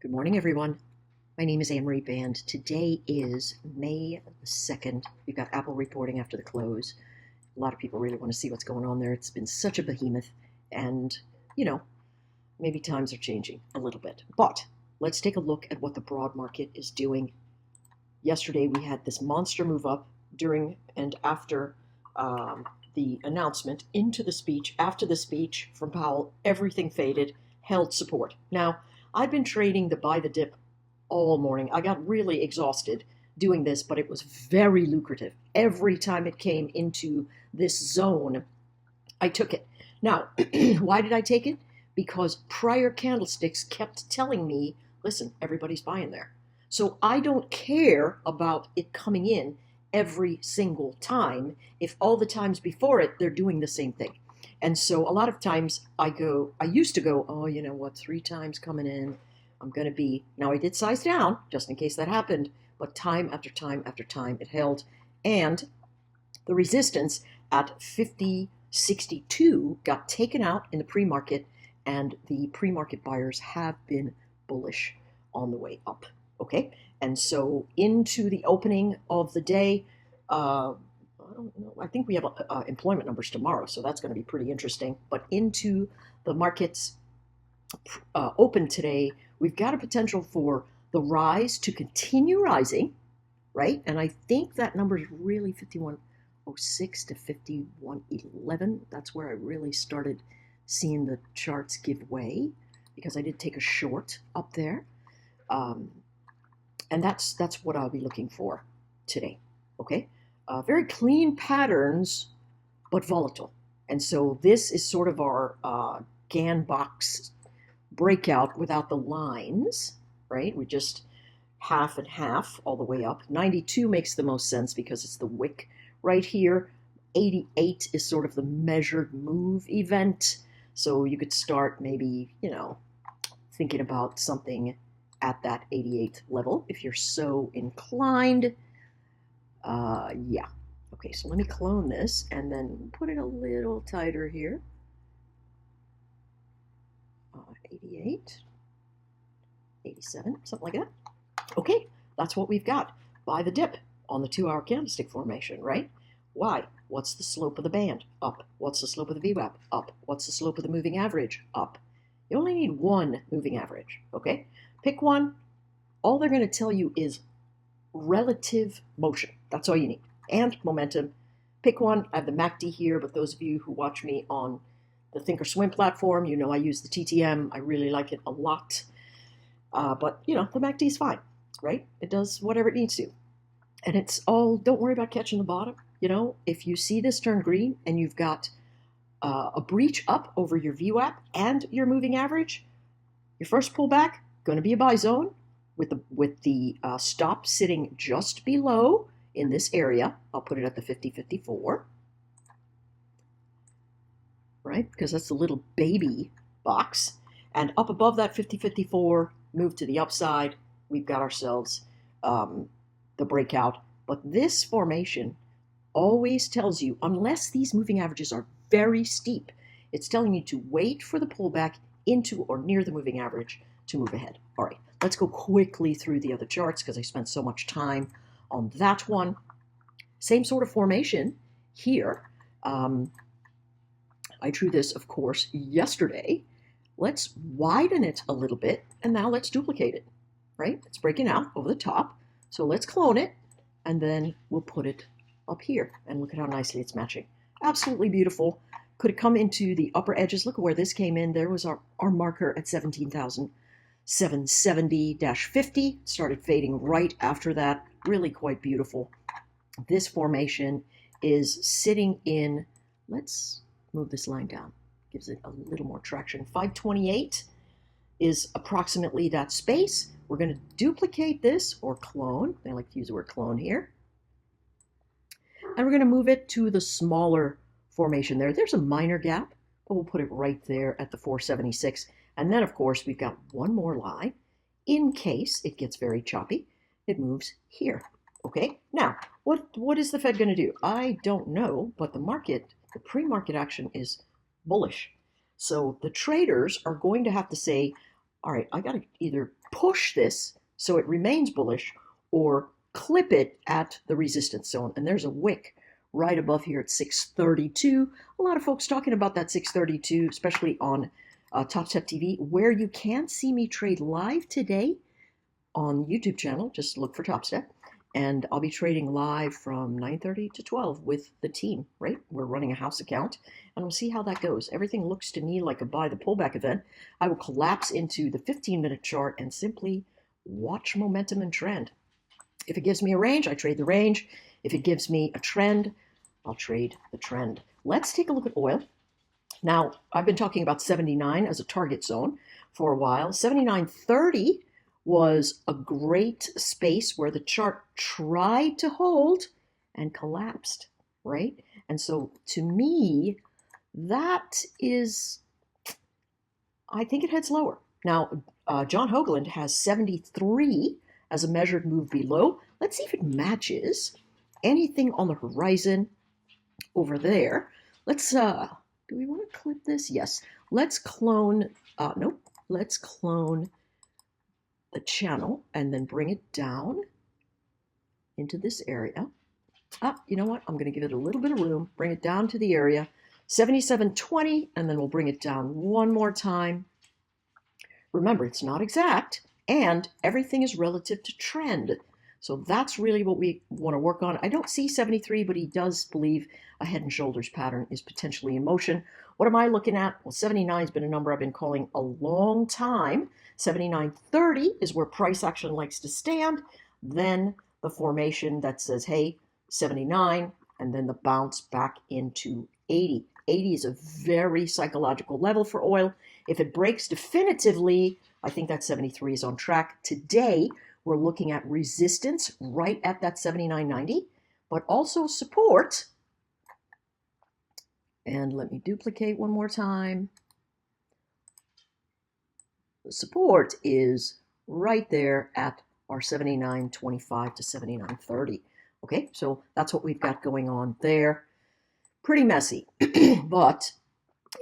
Good morning, everyone. My name is Anne-Marie Band. Today is May the 2nd. We've got Apple reporting after the close. A lot of people really want to see what's going on there. It's been such a behemoth, and, maybe times are changing a little bit. But let's take a look at what the broad market is doing. Yesterday, we had this monster move up during and after the announcement into the speech. After the speech from Powell, everything faded, held support. Now, I've been trading the buy the dip all morning. I got really exhausted doing this, but it was very lucrative. Every time it came into this zone, I took it. Now, why did I take it? Because prior candlesticks kept telling me, listen, everybody's buying there. So I don't care about it coming in every single time if all the times before it, they're doing the same thing. And so a lot of times I used to go, oh, you know what, 3 times coming in, I'm going to be, now I did size down just in case that happened, but time after time after time it held. And the resistance at 50.62 got taken out in the pre-market, and the pre-market buyers have been bullish on the way up. Okay, and so into the opening of the day, I don't know. I think we have employment numbers tomorrow, so that's going to be pretty interesting. But into the markets open today, we've got a potential for the rise to continue rising, right? And I think that number is really 51.06 to 51.11. That's where I really started seeing the charts give way, because I did take a short up there. And that's what I'll be looking for today, okay? Very clean patterns, but volatile. And so this is sort of our GAN box breakout without the lines, right? We just half and half all the way up. 92 makes the most sense because it's the wick right here. 88 is sort of the measured move event. So you could start maybe, thinking about something at that 88 level if you're so inclined. Yeah. Okay, so let me clone this and then put it a little tighter here. 88, 87, something like that. Okay, that's what we've got. Buy the dip on the 2-hour candlestick formation, right? Why? What's the slope of the band? Up. What's the slope of the VWAP? Up. What's the slope of the moving average? Up. You only need one moving average, okay? Pick one. All they're going to tell you is relative motion. That's all you need. And momentum. Pick one. I have the MACD here, but those of you who watch me on the Thinkorswim platform, I use the TTM. I really like it a lot. But, the MACD is fine, right? It does whatever it needs to. And it's all, don't worry about catching the bottom. If you see this turn green and you've got a breach up over your VWAP and your moving average, your first pullback, going to be a buy zone with the stop sitting just below in this area. I'll put it at the 50.54, right? Because that's the little baby box. And up above that 50.54, move to the upside. We've got ourselves the breakout. But this formation always tells you, unless these moving averages are very steep, it's telling you to wait for the pullback into or near the moving average to move ahead. All right, let's go quickly through the other charts because I spent so much time on that one. Same sort of formation here. I drew this, of course, yesterday. Let's widen it a little bit, and now let's duplicate it, right? It's breaking out over the top. So let's clone it, and then we'll put it up here. And look at how nicely it's matching. Absolutely beautiful. Could it come into the upper edges? Look at where this came in. There was our marker at 17,770-50. Started fading right after that. Really quite beautiful. This formation is sitting in, let's move this line down. Gives it a little more traction. 528 is approximately that space. We're going to duplicate this or clone. I like to use the word clone here. And we're going to move it to the smaller formation there. There's a minor gap, but we'll put it right there at the 476. And then, of course, we've got one more line in case it gets very choppy. It moves here. Okay, now, what is the Fed going to do? I don't know, but the pre-market action is bullish. So the traders are going to have to say, all right, I got to either push this so it remains bullish or clip it at the resistance zone. And there's a wick right above here at 632. A lot of folks talking about that 632, especially on Top Step TV, where you can see me trade live today on YouTube channel. Just look for Top Step. And I'll be trading live from 9:30 to 12 with the team, right? We're running a house account, and we'll see how that goes. Everything looks to me like a buy the pullback event. I will collapse into the 15-minute chart and simply watch momentum and trend. If it gives me a range, I trade the range. If it gives me a trend, I'll trade the trend. Let's take a look at oil. Now, I've been talking about 79 as a target zone for a while. 79.30 was a great space where the chart tried to hold and collapsed, right? And so to me, that is, I think it heads lower. Now, John Hoagland has 73 as a measured move below. Let's see if it matches anything on the horizon over there. Let's, do we want to clip this? Yes. Let's clone, nope, let's clone the channel and then bring it down into this area. You know what? I'm going to give it a little bit of room, bring it down to the area, 77.20, and then we'll bring it down one more time. Remember, it's not exact, and everything is relative to trend. So that's really what we want to work on. I don't see 73, but he does believe a head and shoulders pattern is potentially in motion. What am I looking at? Well, 79 has been a number I've been calling a long time. 79.30 is where price action likes to stand. Then the formation that says, hey, 79, and then the bounce back into 80. 80 is a very psychological level for oil. If it breaks definitively, I think that 73 is on track. Today, we're looking at resistance right at that 79.90, but also support. And let me duplicate one more time. The support is right there at our 79.25 to 79.30. Okay, so that's what we've got going on there. Pretty messy, but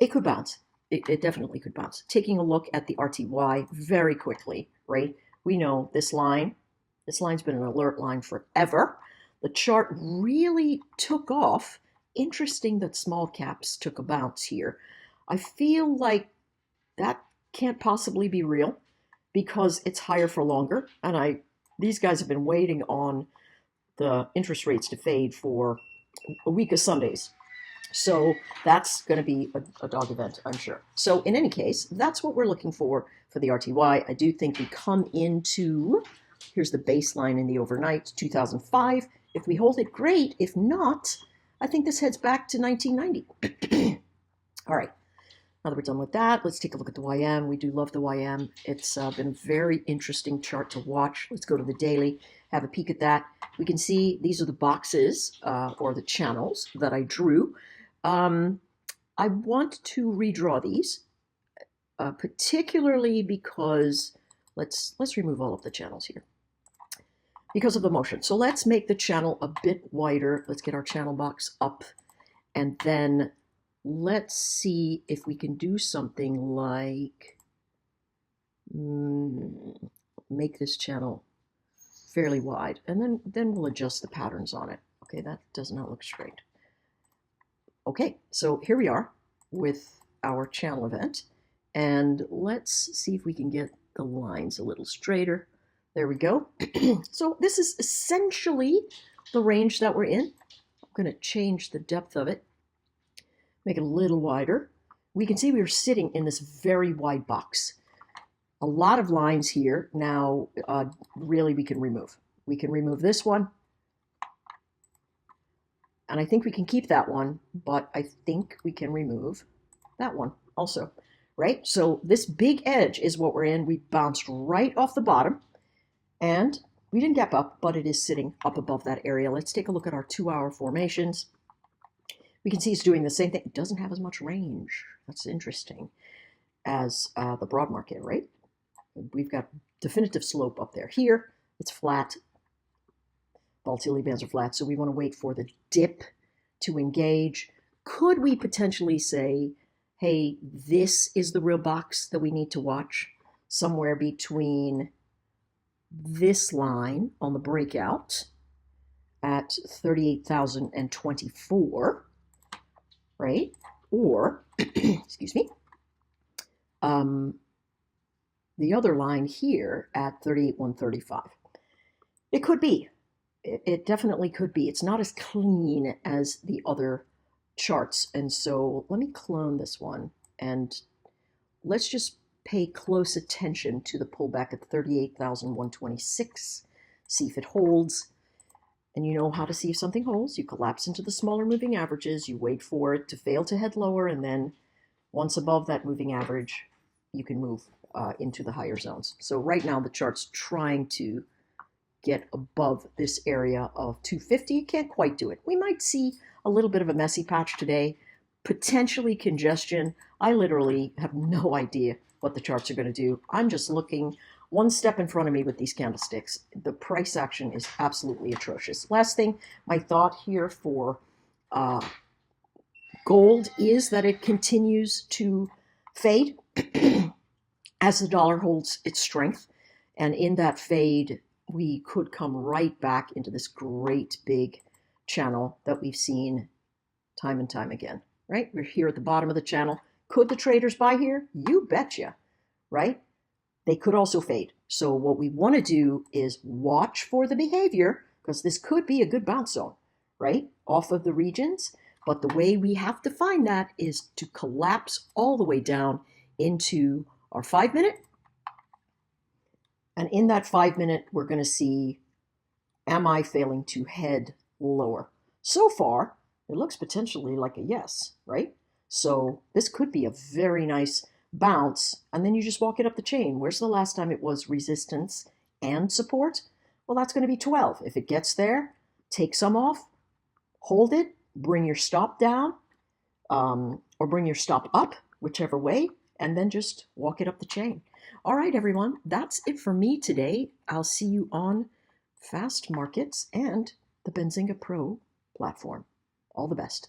it could bounce. It definitely could bounce. Taking a look at the RTY very quickly, right? We know this line's been an alert line forever. The chart really took off. Interesting that small caps took a bounce here. I feel like that can't possibly be real because it's higher for longer. And these guys have been waiting on the interest rates to fade for a week of Sundays. So that's going to be a dog event, I'm sure. So in any case, that's what we're looking for the RTY. I do think we come into, here's the baseline in the overnight, 2005. If we hold it, great. If not, I think this heads back to 1990. All right. Now that we're done with that, let's take a look at the YM. We do love the YM. It's been a very interesting chart to watch. Let's go to the daily, have a peek at that. We can see these are the boxes or the channels that I drew. I want to redraw these, particularly because let's remove all of the channels here because of the motion. So let's make the channel a bit wider. Let's get our channel box up, and then let's see if we can do something like make this channel fairly wide, and then we'll adjust the patterns on it. Okay, that does not look straight. Okay, so here we are with our channel event, and let's see if we can get the lines a little straighter. There we go. So this is essentially the range that we're in. I'm going to change the depth of it, make it a little wider. We can see we are sitting in this very wide box. A lot of lines here. Now, really, we can remove. We can remove this one. And I think we can keep that one, but I think we can remove that one also, right? So this big edge is what we're in. We bounced right off the bottom, and we didn't gap up, but it is sitting up above that area. Let's take a look at our 2-hour formations. We can see it's doing the same thing. It doesn't have as much range. That's interesting as the broad market, right? We've got definitive slope up there. Here, it's flat. Volatility bands are flat, so we want to wait for the dip to engage. Could we potentially say, hey, this is the real box that we need to watch, somewhere between this line on the breakout at 38,024, right? Or, excuse me, the other line here at 38,135. It could be. It definitely could be. It's not as clean as the other charts. And so let me clone this one and let's just pay close attention to the pullback at 38,126. See if it holds. And you know how to see if something holds. You collapse into the smaller moving averages. You wait for it to fail to head lower. And then once above that moving average, you can move into the higher zones. So right now the chart's trying to get above this area of 250. You can't quite do it. We might see a little bit of a messy patch today, potentially congestion. I literally have no idea what the charts are going to do. I'm just looking one step in front of me with these candlesticks. The price action is absolutely atrocious. Last thing, my thought here for gold is that it continues to fade as the dollar holds its strength. And in that fade, we could come right back into this great big channel that we've seen time and time again, right? We're here at the bottom of the channel. Could the traders buy here? You betcha, right? They could also fade. So what we want to do is watch for the behavior, because this could be a good bounce zone, right? Off of the regions. But the way we have to find that is to collapse all the way down into our 5-minute. And in that 5-minute, we're going to see, am I failing to head lower? So far, it looks potentially like a yes, right? So this could be a very nice bounce, and then you just walk it up the chain. Where's the last time it was resistance and support? Well, that's going to be 12. If it gets there, take some off, hold it, bring your stop down, or bring your stop up, whichever way, and then just walk it up the chain. All right, everyone, that's it for me today. I'll see you on Fast Markets and the Benzinga Pro platform. All the best.